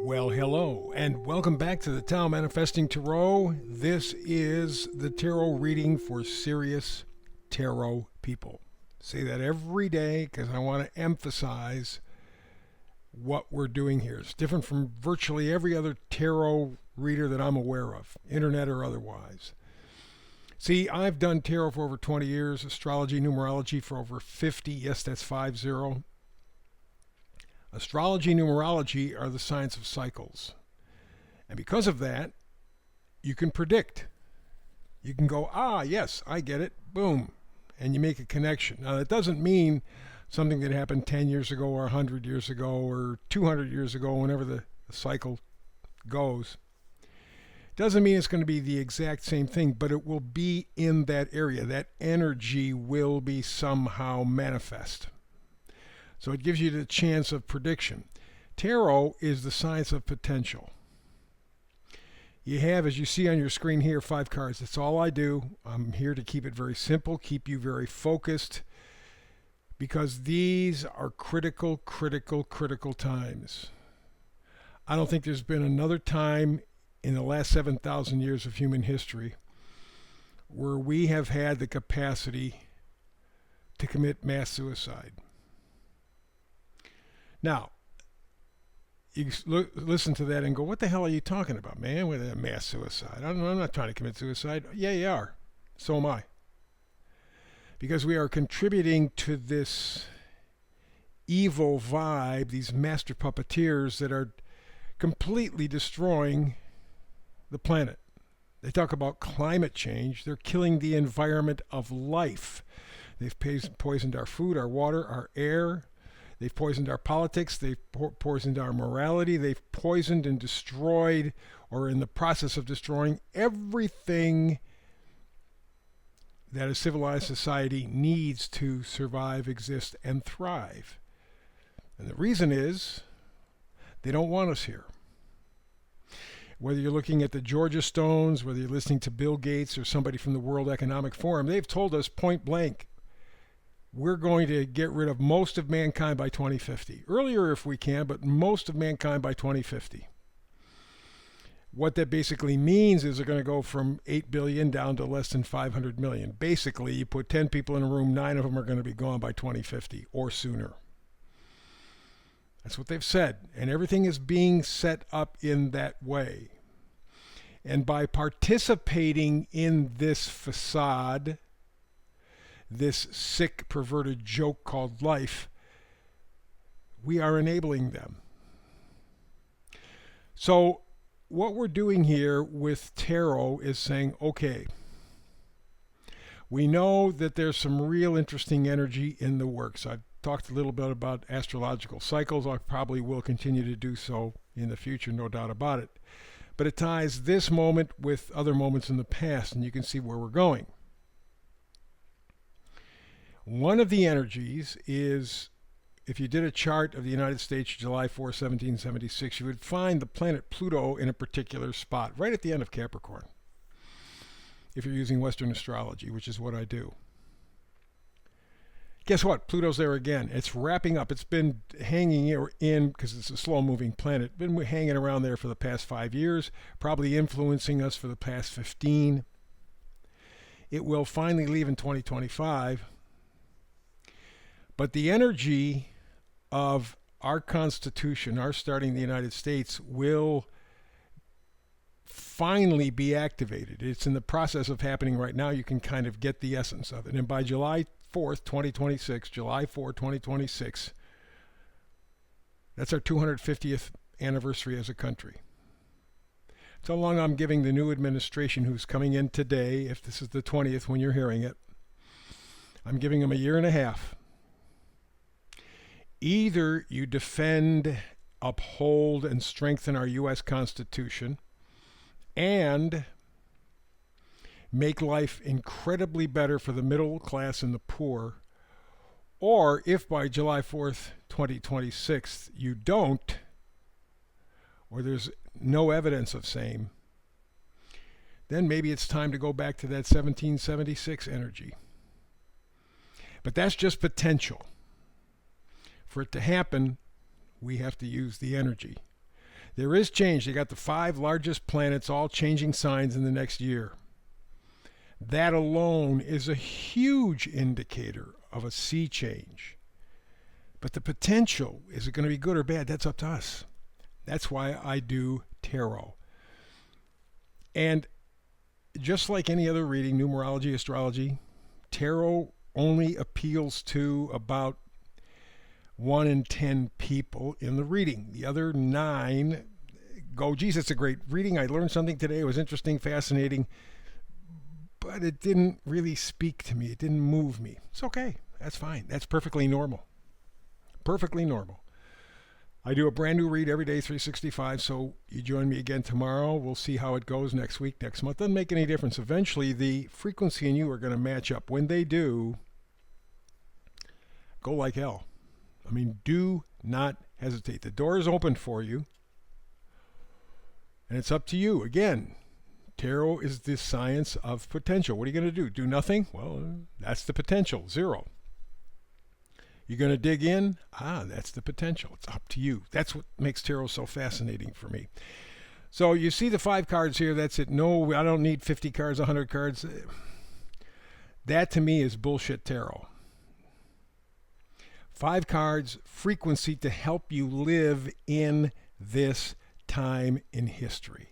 Well, hello, and welcome back to the Tao Manifesting Tarot. This is the tarot reading for serious tarot people. Say that every day because I want to emphasize what we're doing here. It's different from virtually every other tarot reader that I'm aware of, internet or otherwise. See, I've done tarot for over 20 years, astrology, numerology for over 50. Yes, that's 50. Astrology and numerology are the science of cycles. And because of that, you can predict. You can go, yes, I get it, boom, and you make a connection. Now, that doesn't mean something that happened 10 years ago or 100 years ago or 200 years ago, whenever the cycle goes. Doesn't mean it's going to be the exact same thing, but it will be in that area. That energy will be somehow manifest. So it gives you the chance of prediction. Tarot is the science of potential. You have, as you see on your screen here, 5 cards. That's all I do. I'm here to keep it very simple, keep you very focused, because these are critical times. I don't think there's been another time in the last 7,000 years of human history where we have had the capacity to commit mass suicide. Now, you listen to that and go, what the hell are you talking about, man, with a mass suicide? I'm not trying to commit suicide. Yeah, you are. So am I. Because we are contributing to this evil vibe, these master puppeteers that are completely destroying the planet. They talk about climate change. They're killing the environment of life. They've poisoned our food, our water, our air. They've poisoned our politics. They've poisoned our morality. They've poisoned and destroyed, or in the process of destroying, everything that a civilized society needs to survive, exist, and thrive. And the reason is they don't want us here. Whether you're looking at the Georgia Stones, whether you're listening to Bill Gates or somebody from the World Economic Forum, they've told us point blank, we're going to get rid of most of mankind by 2050. Earlier if we can, but most of mankind by 2050. What that basically means is they're going to go from 8 billion down to less than 500 million. Basically, you put 10 people in a room, 9 of them are going to be gone by 2050 or sooner. That's what they've said. And everything is being set up in that way. And by participating in this facade, this sick, perverted joke called life, we are enabling them. So what we're doing here with tarot is saying, okay, we know that there's some real interesting energy in the works. I've talked a little bit about astrological cycles. I probably will continue to do so in the future, no doubt about it. But it ties this moment with other moments in the past, and you can see where we're going. One of the energies is, if you did a chart of the United States, July 4, 1776, you would find the planet Pluto in a particular spot, right at the end of Capricorn, if you're using Western astrology, which is what I do. Guess what? Pluto's there again. It's wrapping up. It's been hanging in, because it's a slow-moving planet, been hanging around there for the past 5 years, probably influencing us for the past 15. It will finally leave in 2025. But the energy of our Constitution, our starting the United States, will finally be activated. It's in the process of happening right now. You can kind of get the essence of it. And by July 4th, 2026, July 4, 2026, that's our 250th anniversary as a country. That's how long I'm giving the new administration who's coming in today, if this is the 20th when you're hearing it. I'm giving them a year and a half. Either you defend, uphold, and strengthen our U.S. Constitution and make life incredibly better for the middle class and the poor, or if by July 4th, 2026, you don't, or there's no evidence of same, then maybe it's time to go back to that 1776 energy. But that's just potential. For it to happen, we have to use the energy. There is change. They got the 5 largest planets all changing signs in the next year. That alone is a huge indicator of a sea change. But the potential, is it going to be good or bad? That's up to us. That's why I do tarot. And just like any other reading, numerology, astrology, tarot only appeals to about 1 in 10 people in the reading. The other 9 go, geez, it's a great reading. I learned something today. It was interesting, fascinating, but it didn't really speak to me. It didn't move me. It's okay. That's fine. That's perfectly normal. Perfectly normal. I do a brand new read every day, 365, so you join me again tomorrow. We'll see how it goes next week, next month. Doesn't make any difference. Eventually, the frequency and you are going to match up. When they do, go like hell. I mean, do not hesitate. The door is open for you, and it's up to you. Again, tarot is the science of potential. What are you going to do? Do nothing? Well, that's the potential, 0. You're going to dig in? That's the potential. It's up to you. That's what makes tarot so fascinating for me. So you see the 5 cards here. That's it. No, I don't need 50 cards, 100 cards. That to me is bullshit tarot. 5 cards, frequency to help you live in this time in history.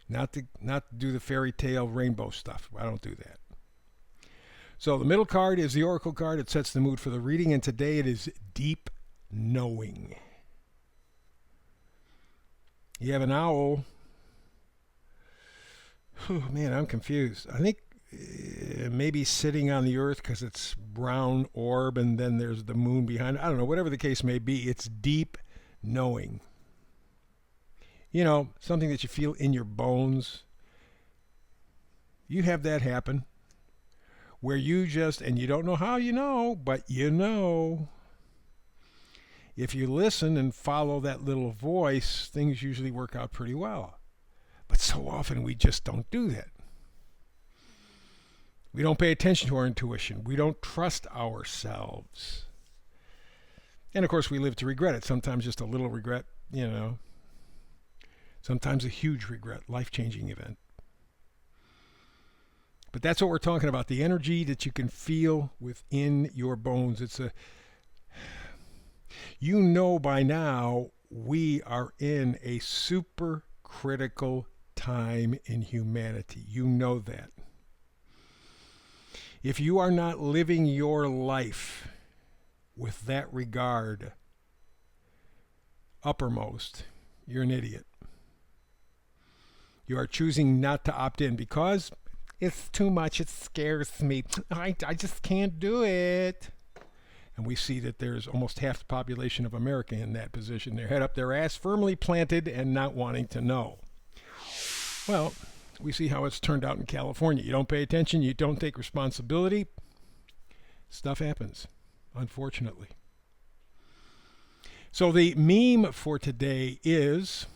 Not to do the fairy tale rainbow stuff. I don't do that. So the middle card is the Oracle card. It sets the mood for the reading, and today it is deep knowing. You have an owl. Oh, man, I'm confused. I think maybe sitting on the earth because it's brown orb, and then there's the moon behind it. I don't know. Whatever the case may be, it's deep knowing. You know, something that you feel in your bones. You have that happen. Where you just, and you don't know how you know, but you know. If you listen and follow that little voice, things usually work out pretty well. But so often we just don't do that. We don't pay attention to our intuition. We don't trust ourselves. And of course we live to regret it. Sometimes just a little regret, you know. Sometimes a huge regret, life-changing event. But that's what we're talking about, the energy that you can feel within your bones. It's you know by now we are in a super critical time in humanity. You know that. If you are not living your life with that regard uppermost, you're an idiot. You are choosing not to opt in because it's too much. It scares me. I just can't do it. And we see that there's almost half the population of America in that position. Their head up their ass, firmly planted and not wanting to know. Well, we see how it's turned out in California. You don't pay attention. You don't take responsibility. Stuff happens, unfortunately. So the meme for today is: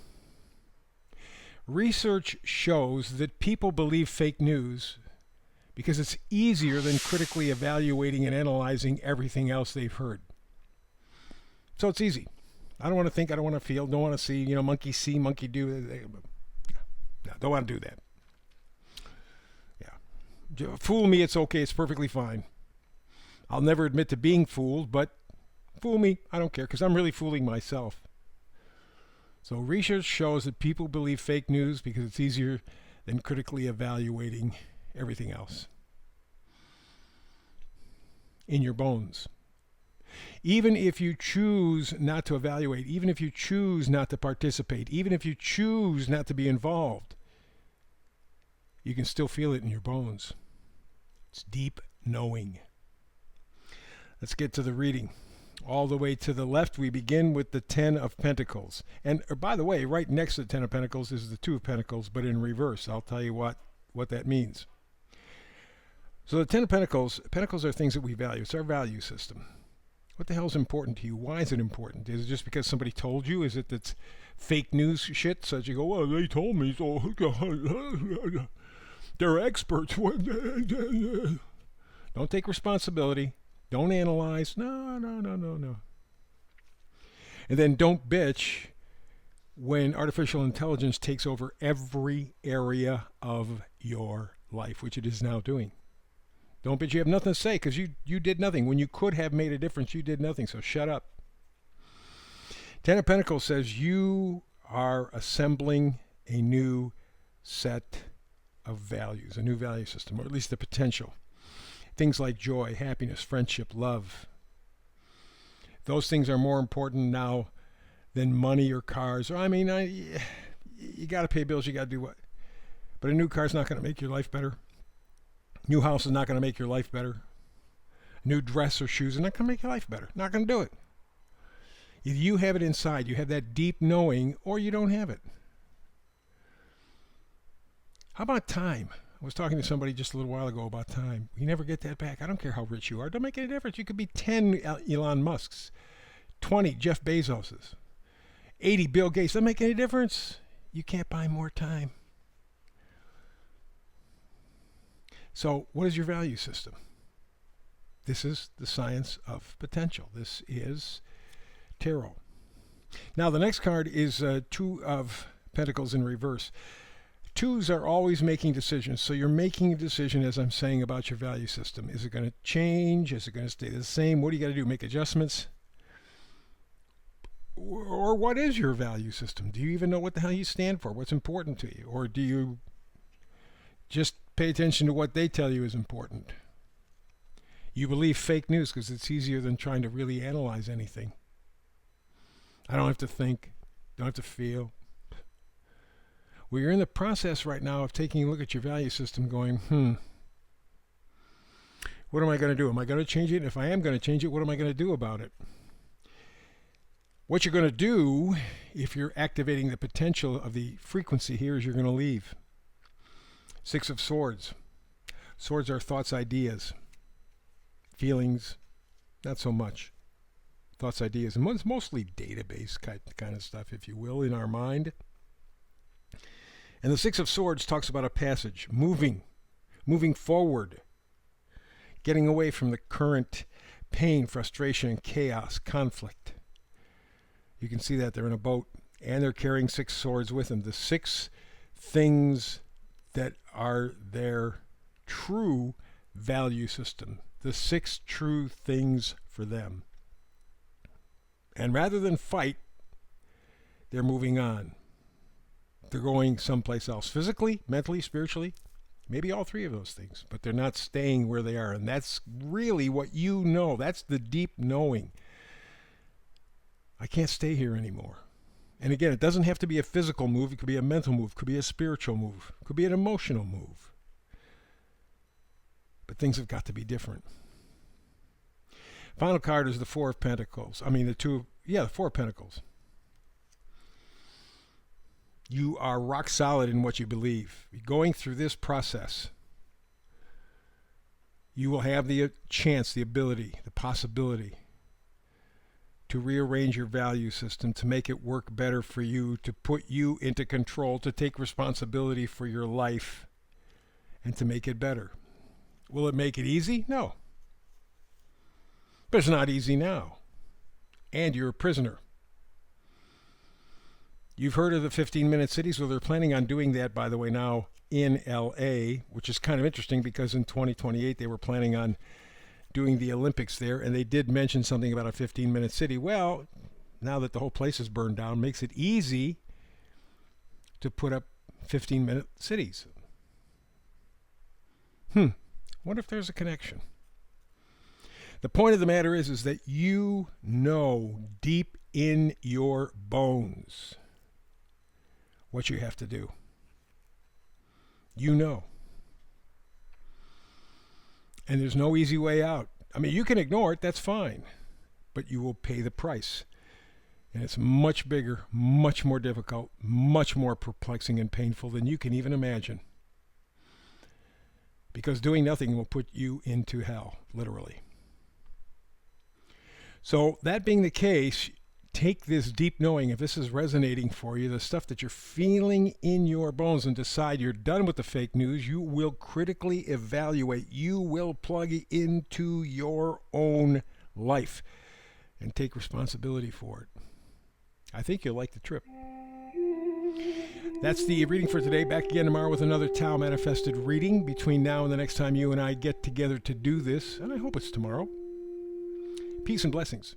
research shows that people believe fake news because it's easier than critically evaluating and analyzing everything else they've heard. So it's easy. I don't want to think, I don't want to feel, don't want to see, monkey see, monkey do. No, don't want to do that. Yeah. Fool me, it's okay, it's perfectly fine. I'll never admit to being fooled, but fool me, I don't care, because I'm really fooling myself. So research shows that people believe fake news because it's easier than critically evaluating everything else. In your bones. Even if you choose not to evaluate, even if you choose not to participate, even if you choose not to be involved, you can still feel it in your bones. It's deep knowing. Let's get to the reading. All the way to the left, we begin with the 10 of Pentacles. And by the way, right next to the 10 of Pentacles is the 2 of Pentacles, but in reverse. I'll tell you what that means. So the 10 of Pentacles are things that we value. It's our value system. What the hell is important to you? Why is it important? Is it just because somebody told you? Is it that's fake news shit? So that you go, well, they told me, so they're experts. Don't take responsibility. Don't analyze. No. And then don't bitch when artificial intelligence takes over every area of your life, which it is now doing. Don't bet you have nothing to say because you did nothing. When you could have made a difference, you did nothing, so shut up. Ten of Pentacles says you are assembling a new set of values, a new value system, or at least the potential. Things like joy, happiness, friendship, love. Those things are more important now than money or cars. You got to pay bills, you got to do what. But a new car is not going to make your life better. New house is not going to make your life better. New dress or shoes are not going to make your life better. Not going to do it. Either you have it inside, you have that deep knowing, or you don't have it. How about time? I was talking to somebody just a little while ago about time. You never get that back. I don't care how rich you are. It don't make any difference. You could be 10 Elon Musks, 20 Jeff Bezoses, 80 Bill Gates. Doesn't make any difference. You can't buy more time. So what is your value system? This is the science of potential. This is tarot. Now the next card is Two of Pentacles in reverse. Twos are always making decisions. So you're making a decision, as I'm saying, about your value system. Is it going to change? Is it going to stay the same? What do you got to do? Make adjustments? Or what is your value system? Do you even know what the hell you stand for? What's important to you? Or do you just pay attention to what they tell you is important? You believe fake news because it's easier than trying to really analyze anything. I don't have to think, don't have to feel. Well, you're in the process right now of taking a look at your value system going, what am I going to do? Am I going to change it? And if I am going to change it, what am I going to do about it? What you're going to do, if you're activating the potential of the frequency here, is you're going to leave. Six of Swords. Swords are thoughts, ideas. Feelings, not so much. Thoughts, ideas. And it's mostly database kind of stuff, if you will, in our mind. And the Six of Swords talks about a passage, moving forward, getting away from the current pain, frustration, chaos, conflict. You can see that they're in a boat, and they're carrying six swords with them. The six things that are their true value system. The six true things for them. And rather than fight, they're moving on. They're going someplace else. Physically, mentally, spiritually, maybe all three of those things. But they're not staying where they are. And that's really what you know. That's the deep knowing. I can't stay here anymore. And again, it doesn't have to be a physical move. It could be a mental move. It could be a spiritual move. It could be an emotional move. But things have got to be different. Final card is the Four of Pentacles. The Four of Pentacles. You are rock solid in what you believe. Going through this process, you will have the chance, the ability, the possibility to rearrange your value system, to make it work better for you, to put you into control, to take responsibility for your life, and to make it better. Will it make it easy? No. But it's not easy now. And you're a prisoner. You've heard of the 15-minute cities. Well, they're planning on doing that, by the way, now in LA, which is kind of interesting because in 2028 they were planning on doing the Olympics there, and they did mention something about a 15-minute city. Well, now that the whole place is burned down, makes it easy to put up 15-minute cities. Wonder if there's a connection. The point of the matter is that you know deep in your bones what you have to do. You know. And there's no easy way out. I mean, you can ignore it, that's fine. But you will pay the price. And it's much bigger, much more difficult, much more perplexing and painful than you can even imagine. Because doing nothing will put you into hell, literally. So that being the case, take this deep knowing, if this is resonating for you, the stuff that you're feeling in your bones, and decide you're done with the fake news. You will critically evaluate. You will plug into your own life and take responsibility for it. I think you'll like the trip. That's the reading for today. Back again tomorrow with another Tao Manifested reading between now and the next time you and I get together to do this, and I hope it's tomorrow. Peace and blessings.